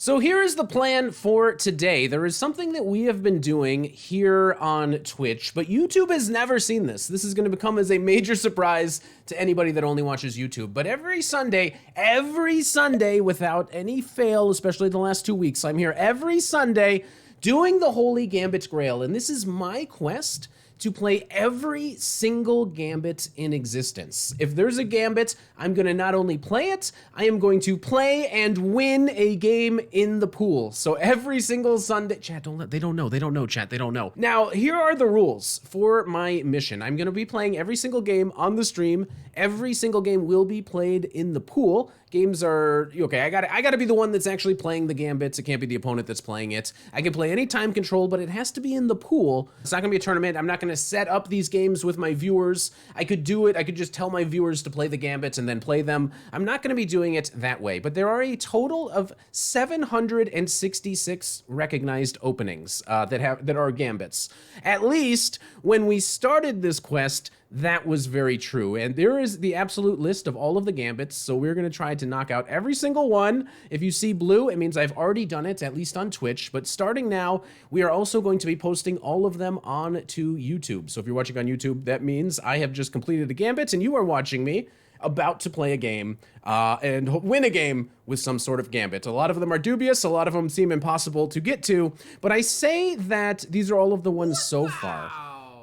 So here is the plan for today. There is something that we have been doing here on Twitch, but YouTube has never seen this. This is going to become as a major surprise to anybody that only watches YouTube. But every Sunday, without any fail, especially the last 2 weeks, I'm here every Sunday doing the Holy Gambit Grail. And this is my quest to play every single Gambit in existence. If there's a Gambit, I'm gonna not only play it, I am going to play and win a game in the pool. So every single Sunday, chat, they don't know, chat, they don't know. Now, here are the rules for my mission. I'm gonna be playing every single game on the stream. Every single game will be played in the pool. Games are, okay, I gotta be the one that's actually playing the Gambits. It can't be the opponent that's playing it. I can play any time control, but it has to be in the pool. It's not gonna be a tournament. I'm not gonna set up these games with my viewers. I could do it. I could just tell my viewers to play the Gambits and then play them. I'm not gonna be doing it that way, but there are a total of 766 recognized openings that are Gambits. At least when we started this quest, that was very true. And there is the absolute list of all of the Gambits, so we're going to try to knock out every single one. If you see blue, it means I've already done it, at least on Twitch. But starting now, we are also going to be posting all of them onto YouTube. So if you're watching on YouTube, that means I have just completed a Gambit, and you are watching me about to play a game and win a game with some sort of Gambit. A lot of them are dubious, a lot of them seem impossible to get to, but I say that these are all of the ones so far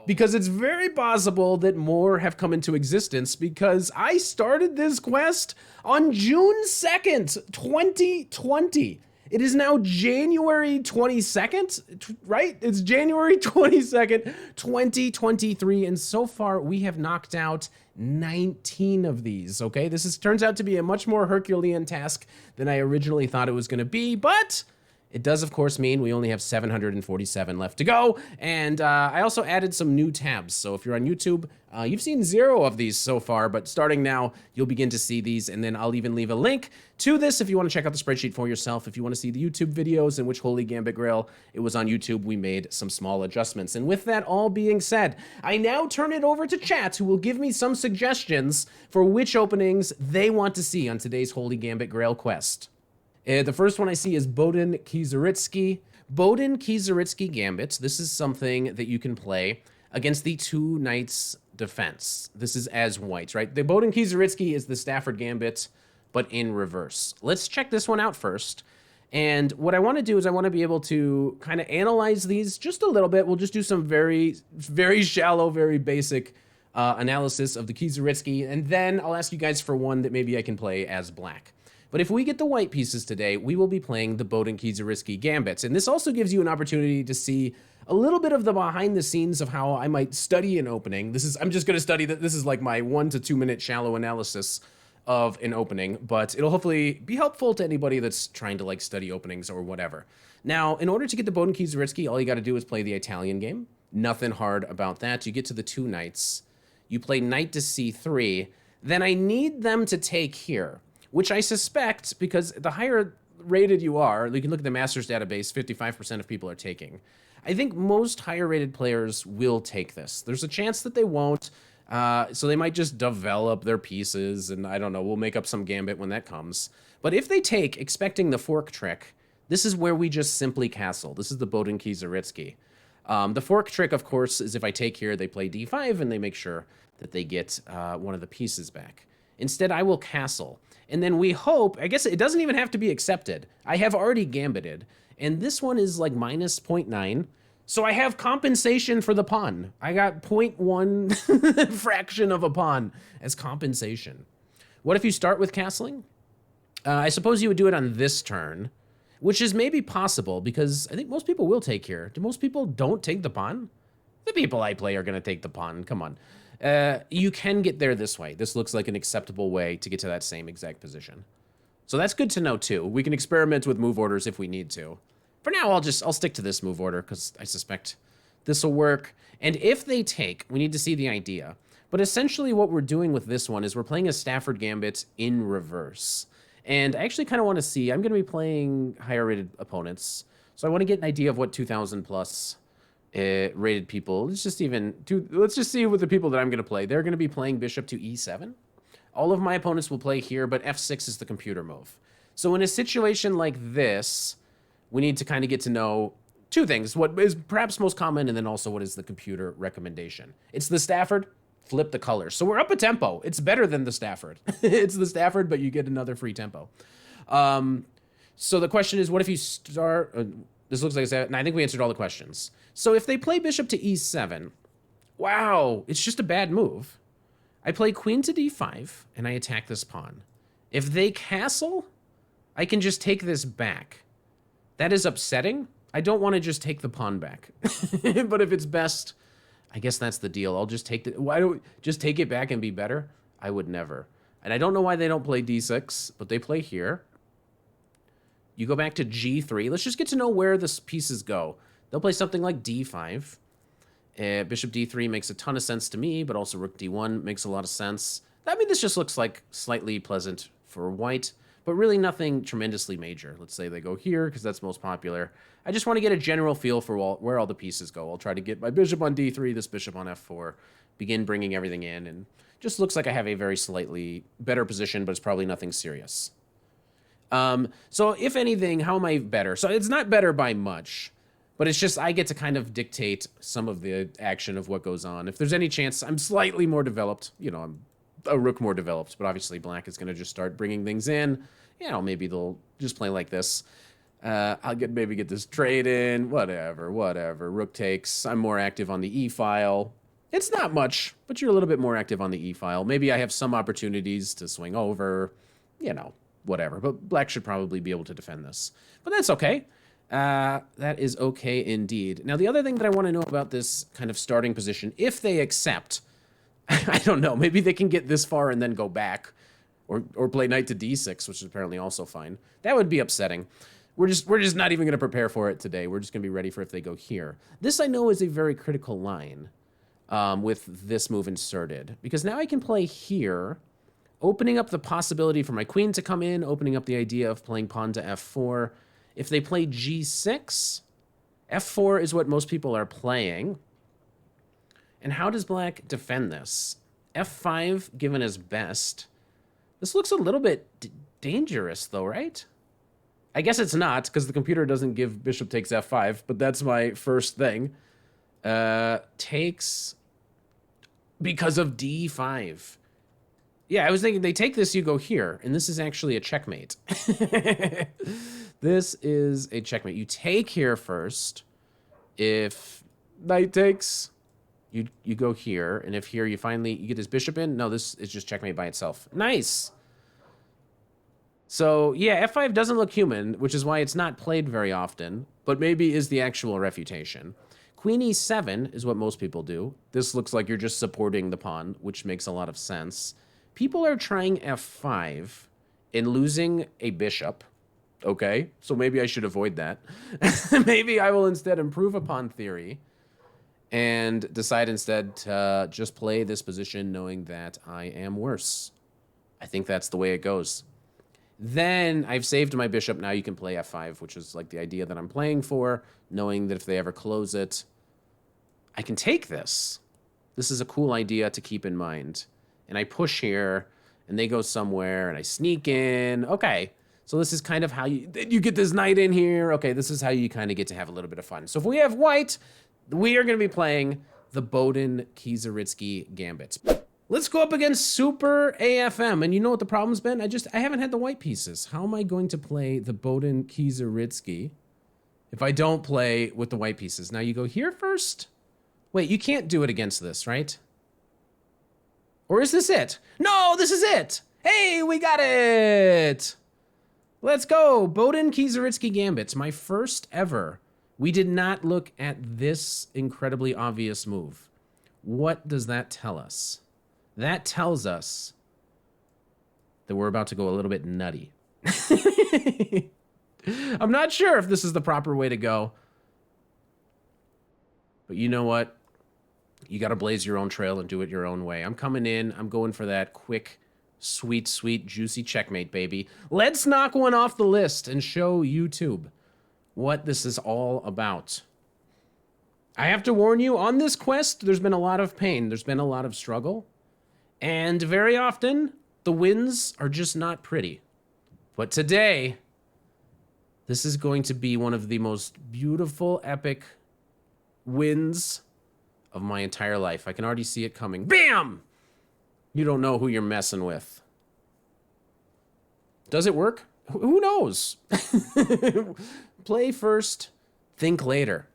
because it's very possible that more have come into existence, because I started this quest on June 2nd, 2020. It is now January 22nd, right? It's January 22nd, 2023, and so far we have knocked out 19 of these, okay? This turns out to be a much more Herculean task than I originally thought it was gonna be, but it does, of course, mean we only have 747 left to go, and I also added some new tabs. So if you're on YouTube, you've seen 0 of these so far, but starting now, you'll begin to see these, and then I'll even leave a link to this if you want to check out the spreadsheet for yourself. If you want to see the YouTube videos in which Holy Gambit Grail, it was on YouTube, we made some small adjustments. And with that all being said, I now turn it over to chat, who will give me some suggestions for which openings they want to see on today's Holy Gambit Grail quest. The first one I see is Boden-Kieseritsky Gambit. This is something that you can play against the 2 Knights defense. This is as whites, right? The Boden-Kieseritsky is the Stafford Gambit, but in reverse. Let's check this one out first. And what I want to do is I want to be able to kind of analyze these just a little bit. We'll just do some very, very shallow, very basic analysis of the Kieseritsky, and then I'll ask you guys for one that maybe I can play as black. But if we get the white pieces today, we will be playing the Boden-Kieseritsky Gambits. And this also gives you an opportunity to see a little bit of the behind the scenes of how I might study an opening. I'm just going to study that. This is like my 1 to 2 minute shallow analysis of an opening, but it'll hopefully be helpful to anybody that's trying to like study openings or whatever. Now, in order to get the Boden-Kieseritsky, all you got to do is play the Italian game. Nothing hard about that. You get to the 2 knights. You play knight to c3. Then I need them to take here, which I suspect, because the higher rated you are, you can look at the Masters database, 55% of people are taking. I think most higher rated players will take this. There's a chance that they won't, so they might just develop their pieces, and I don't know, we'll make up some Gambit when that comes. But if they take, expecting the fork trick, this is where we just simply castle. This is the Boden-Kieseritsky. The fork trick, of course, is if I take here, they play d5, and they make sure that they get one of the pieces back. Instead, I will castle. And then we hope, I guess it doesn't even have to be accepted. I have already gambited, and this one is like minus 0.9. So I have compensation for the pawn. I got 0.1 fraction of a pawn as compensation. What if you start with castling? I suppose you would do it on this turn, which is maybe possible because I think most people will take here. Do most people don't take the pawn? The people I play are going to take the pawn. Come on. You can get there this way. This looks like an acceptable way to get to that same exact position. So that's good to know too. We can experiment with move orders if we need to. For now, I'll stick to this move order because I suspect this will work. And if they take, we need to see the idea. But essentially what we're doing with this one is we're playing a Stafford Gambit in reverse. And I actually kind of want to see, I'm going to be playing higher rated opponents. So I want to get an idea of what 2,000 plus rated people. Let's just see with the people that I'm going to play. They're going to be playing bishop to e7. All of my opponents will play here, but f6 is the computer move. So in a situation like this, we need to kind of get to know two things. What is perhaps most common, and then also what is the computer recommendation. It's the Stafford, flip the colors. So we're up a tempo. It's better than the Stafford. It's the Stafford, but you get another free tempo. So the question is, what if you start... this looks like that, and I think we answered all the questions. So if they play bishop to e7, wow, it's just a bad move. I play queen to d5, and I attack this pawn. If they castle, I can just take this back. That is upsetting. I don't want to just take the pawn back. But if it's best, I guess that's the deal. I'll just take the... Why don't we just take it back and be better? I would never. And I don't know why they don't play d6, but they play here. You go back to g3. Let's just get to know where the pieces go. They'll play something like d5. Bishop d3 makes a ton of sense to me, but also rook d1 makes a lot of sense. I mean, this just looks like slightly pleasant for white, but really nothing tremendously major. Let's say they go here, because that's most popular. I just want to get a general feel for where all the pieces go. I'll try to get my bishop on d3, this bishop on f4, begin bringing everything in, and just looks like I have a very slightly better position, but it's probably nothing serious. So if anything, how am I better? So it's not better by much, but it's just I get to kind of dictate some of the action of what goes on. If there's any chance I'm slightly more developed, you know, I'm a rook more developed, but obviously black is going to just start bringing things in. You know, maybe they'll just play like this. I'll maybe get this trade in, whatever. Rook takes. I'm more active on the e-file. It's not much, but you're a little bit more active on the e-file. Maybe I have some opportunities to swing over, you know, whatever. But black should probably be able to defend this. But that's okay. That is okay indeed. Now, the other thing that I want to know about this kind of starting position, if they accept, I don't know, maybe they can get this far and then go back, or play knight to d6, which is apparently also fine. That would be upsetting. We're just not even going to prepare for it today. We're just going to be ready for if they go here. This, I know, is a very critical line with this move inserted, because now I can play here, opening up the possibility for my queen to come in, opening up the idea of playing pawn to f4. If they play g6, f4 is what most people are playing. And how does black defend this? f5, given as best. This looks a little bit dangerous, though, right? I guess it's not, because the computer doesn't give bishop takes f5, but that's my first thing. Takes because of d5. Yeah, I was thinking they take this, you go here, and this is actually a checkmate. This is a checkmate. You take here first. If knight takes, you go here, and if here you get this bishop in, no, this is just checkmate by itself. Nice. So, yeah, f5 doesn't look human, which is why it's not played very often, but maybe is the actual refutation. Queen e7 is what most people do. This looks like you're just supporting the pawn, which makes a lot of sense. People are trying f5 and losing a bishop. Okay, so maybe I should avoid that. Maybe I will instead improve upon theory and decide instead to just play this position knowing that I am worse. I think that's the way it goes. Then I've saved my bishop. Now you can play f5, which is like the idea that I'm playing for, knowing that if they ever close it, I can take this. This is a cool idea to keep in mind. And I push here, and they go somewhere, and I sneak in. Okay, so this is kind of how you get this knight in here. Okay, this is how you kind of get to have a little bit of fun. So if we have white, we are going to be playing the Boden-Kieseritsky Gambit. Let's go up against Super AFM. And you know what the problem's been? I haven't had the white pieces. How am I going to play the Boden-Kieseritsky if I don't play with the white pieces? Now you go here first? Wait, you can't do it against this, right? Or is this it? No, this is it! Hey, we got it! Let's go! Boden-Kieseritsky Gambit, my first ever. We did not look at this incredibly obvious move. What does that tell us? That tells us that we're about to go a little bit nutty. I'm not sure if this is the proper way to go. But you know what? You got to blaze your own trail and do it your own way. I'm coming in. I'm going for that quick, sweet, sweet, juicy checkmate, baby. Let's knock one off the list and show YouTube what this is all about. I have to warn you, on this quest, there's been a lot of pain. There's been a lot of struggle. And very often, the wins are just not pretty. But today, this is going to be one of the most beautiful, epic wins of my entire life. I can already see it coming. Bam! You don't know who you're messing with. Does it work? Who knows? Play first, think later.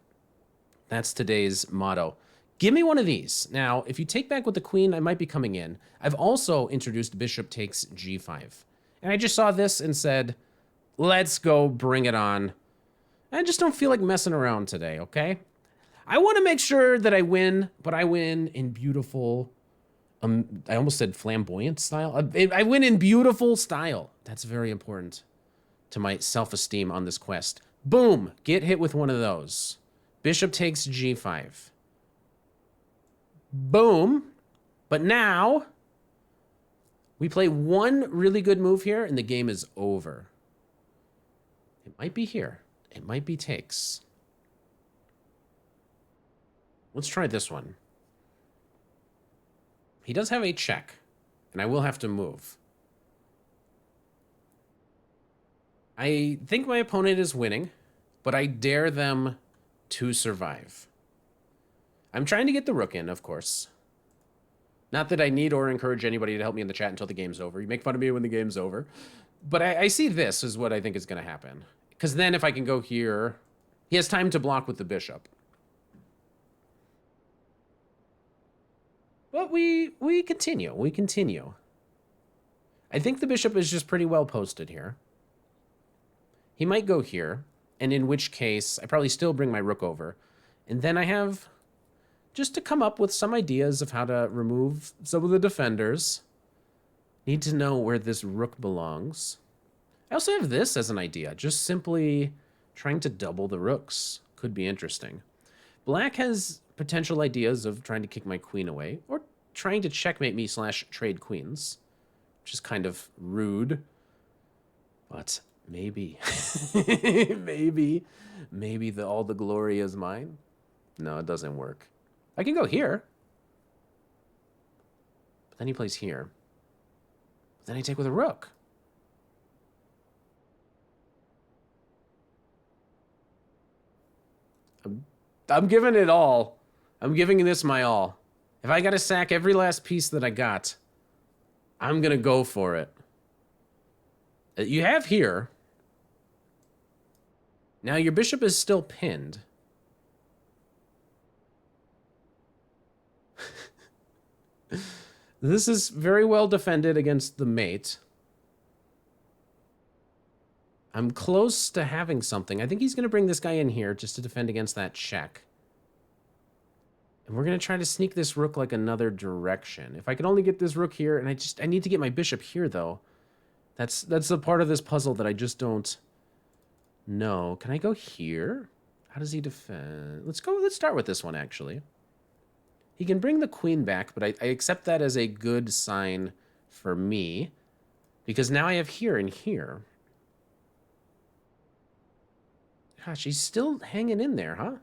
That's today's motto. Give me one of these. Now, if you take back with the queen, I might be coming in. I've also introduced bishop takes g5. And I just saw this and said, let's go, bring it on. I just don't feel like messing around today, okay? I want to make sure that I win, but I win in beautiful, I almost said flamboyant style. I win in beautiful style. That's very important to my self-esteem on this quest. Boom, get hit with one of those. Bishop takes g5. Boom. But now, we play one really good move here, and the game is over. It might be here. It might be takes. Let's try this one. He does have a check, and I will have to move. I think my opponent is winning, but I dare them to survive. I'm trying to get the rook in, of course. Not that I need or encourage anybody to help me in the chat until the game's over. You make fun of me when the game's over. But I see this is what I think is going to happen. Because then if I can go here, he has time to block with the bishop. But we continue. We continue. I think the bishop is just pretty well posted here. He might go here, and in which case, I probably still bring my rook over. And then I have just to come up with some ideas of how to remove some of the defenders. Need to know where this rook belongs. I also have this as an idea, just simply trying to double the rooks. Could be interesting. Black has potential ideas of trying to kick my queen away, or trying to checkmate me / trade queens, which is kind of rude. But maybe, maybe all the glory is mine. No, it doesn't work. I can go here. But then he plays here. But then I take with a rook. I'm giving it all. I'm giving this my all. If I gotta sack every last piece that I got, I'm gonna go for it. You have here. Now your bishop is still pinned. This is very well defended against the mate. I'm close to having something. I think he's going to bring this guy in here just to defend against that check. And we're going to try to sneak this rook like another direction. If I can only get this rook here, and I need to get my bishop here, though. That's the part of this puzzle that I just don't know. Can I go here? How does he defend? Let's start with this one, actually. He can bring the queen back, but I accept that as a good sign for me. Because now I have here and here. Gosh, he's still hanging in there, huh?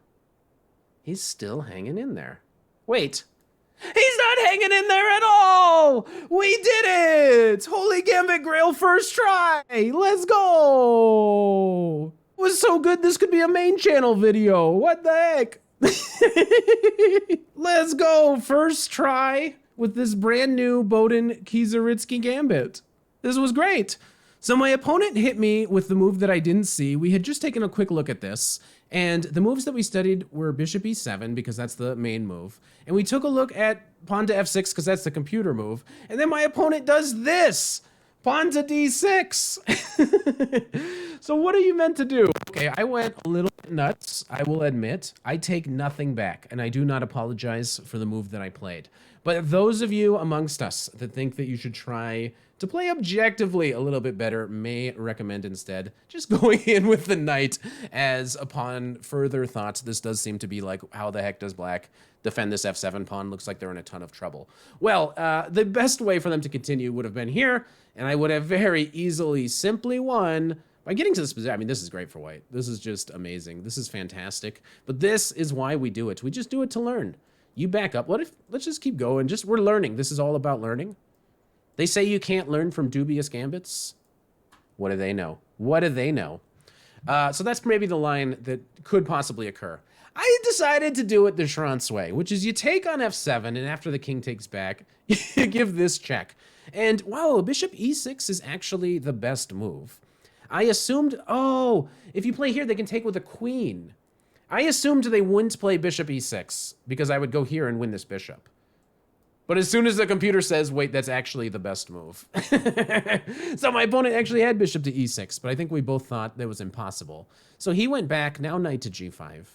He's still hanging in there. Wait. He's not hanging in there at all! We did it! Holy Gambit Grail first try! Let's go! It was so good this could be a main channel video. What the heck? Let's go! First try with this brand new Boden-Kieseritsky Gambit. This was great. So my opponent hit me with the move that I didn't see. We had just taken a quick look at this, and the moves that we studied were bishop e7, because that's the main move. And we took a look at pawn to f6, because that's the computer move. And then my opponent does this! Pawn to d6! So what are you meant to do? Okay, I went a little bit nuts, I will admit. I take nothing back, and I do not apologize for the move that I played. But those of you amongst us that think that you should try to play objectively a little bit better may recommend instead just going in with the knight, as upon further thoughts, this does seem to be like, how the heck does black defend this f7 pawn? Looks like they're in a ton of trouble. Well, the best way for them to continue would have been here, and I would have very easily simply won by getting to this position. I mean, this is great for white. This is just amazing. This is fantastic. But this is why we do it. We just do it to learn. You back up. Let's just keep going. We're learning. This is all about learning. They say you can't learn from dubious gambits. What do they know? What do they know? So that's maybe the line that could possibly occur. I decided to do it the Schrantz way, which is you take on f7, and after the king takes back, you give this check. And wow, bishop e6 is actually the best move. I assumed, oh, if you play here, they can take with a queen. I assumed they wouldn't play bishop e6 because I would go here and win this bishop. But as soon as the computer says, wait, that's actually the best move. So my opponent actually had bishop to e6, but I think we both thought that was impossible. So he went back, now knight to g5.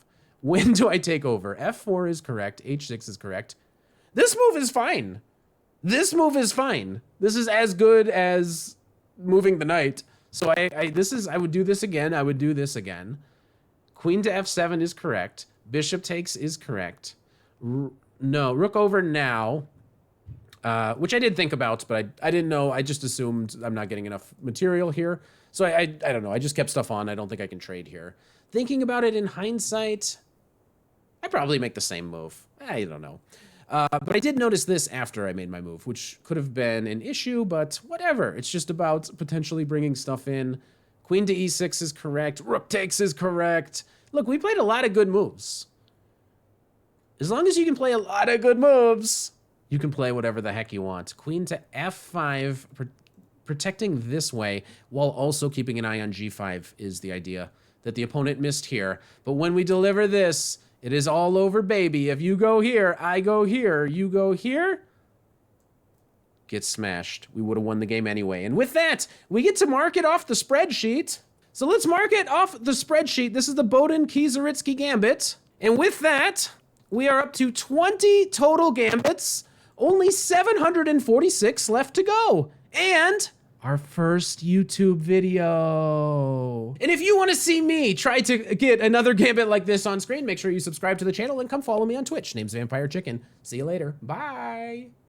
When do I take over? f4 is correct, h6 is correct. This move is fine. This move is fine. This is as good as moving the knight. So I would do this again, I would do this again. Queen to f7 is correct. Bishop takes is correct. No, rook over now. Which I did think about, but I didn't know. I just assumed I'm not getting enough material here. So I don't know. I just kept stuff on. I don't think I can trade here. Thinking about it in hindsight, I'd probably make the same move. I don't know. But I did notice this after I made my move, which could have been an issue, but whatever. It's just about potentially bringing stuff in. Queen to e6 is correct. Rook takes is correct. Look, we played a lot of good moves. As long as you can play a lot of good moves, you can play whatever the heck you want. Queen to f5, protecting this way while also keeping an eye on g5 is the idea that the opponent missed here. But when we deliver this, it is all over, baby. If you go here, I go here, you go here, get smashed. We would have won the game anyway. And with that, we get to mark it off the spreadsheet. So let's mark it off the spreadsheet. This is the Boden-Kieseritsky Gambit. And with that, we are up to 20 total gambits. Only 746 left to go. And our first YouTube video. And if you want to see me try to get another gambit like this on screen, make sure you subscribe to the channel and come follow me on Twitch. Name's Vampire Chicken. See you later. Bye.